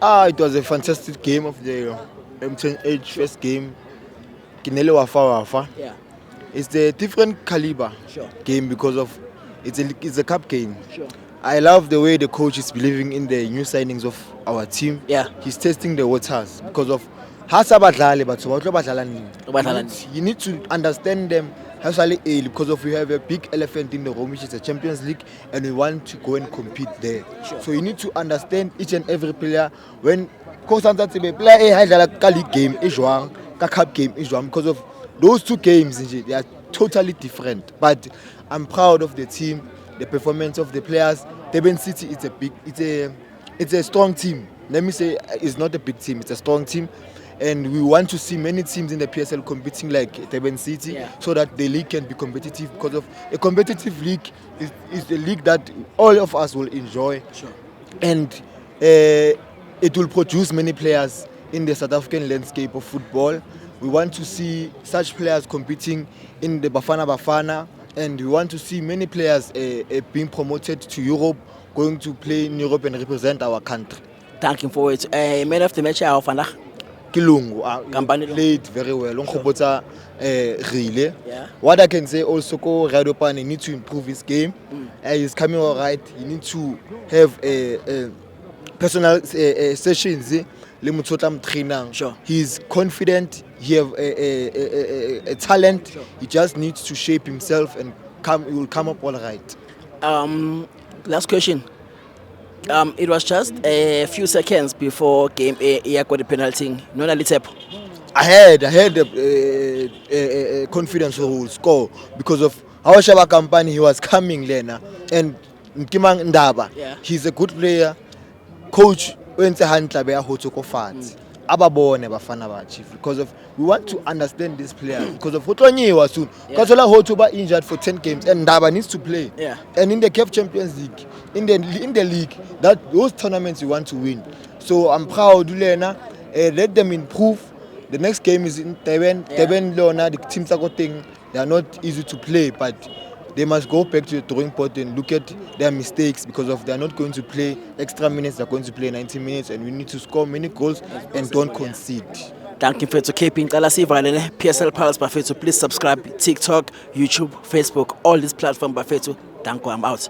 It was a fantastic game of the M10H first game. Kinele Wafa. Yeah, It's a different caliber sure, game because of it's a cup game. sure. I love the way the coach is believing in the new signings of our team. Yeah. He's testing the waters because of Hasabadlale, but you need to understand them early because of we have a big elephant in the room, which is the Champions League, and we want to go and compete there. Sure. So you need to understand each and every player when Constantine play a league game is wrong, a cup game is wrong because of those two games. They are totally different. But I'm proud of the team, the performance of the players. Durban City, it's a strong team. Let me say, it's not a big team; it's a strong team, and we want to see many teams in the PSL competing like Durban City, Yeah. so that the league can be competitive. Because of a competitive league is a league that all of us will enjoy, Sure. and it will produce many players in the South African landscape of football. We want to see such players competing in the Bafana, and we want to see many players being promoted to Europe, going to play in Europe and represent our country. Thanking forward. Man of the match, how vandaag? Kilungu Kampane played very well. Nkgopotsa Rile. Yeah. What I can say also, Radopane need to improve his game. He's coming all right. He needs to have personal sessions. Sure. He's confident. He have a talent. Sure. He just needs to shape himself and he will come up all right. Last question. It was just a few seconds before game A got the penalty. No, I had confidence who will score because of our Shaba company. He was coming Lena and Nkimang Ndaba. Yeah. He's a good player. Coach went to hand Hotoko fans. Ababone Bafana Bachi because of we want to understand this player because of Hotonyi was soon. Because Hotuba injured for 10 games and Ndaba needs to play. Yeah. And in the CAF Champions League, in the league, that those tournaments you want to win. So I'm proud, Lena. Let them improve. The next game is in Durban. Yeah. Durban, Leona, the teams are going. They are not easy to play, but they must go back to the drawing board and look at their mistakes because of they are not going to play extra minutes. They are going to play 90 minutes, and we need to score many goals and don't concede. Thank you for keeping PSL Pulse Buffet. Please subscribe TikTok, YouTube, Facebook, all these platforms Buffet. Thank you. I'm out.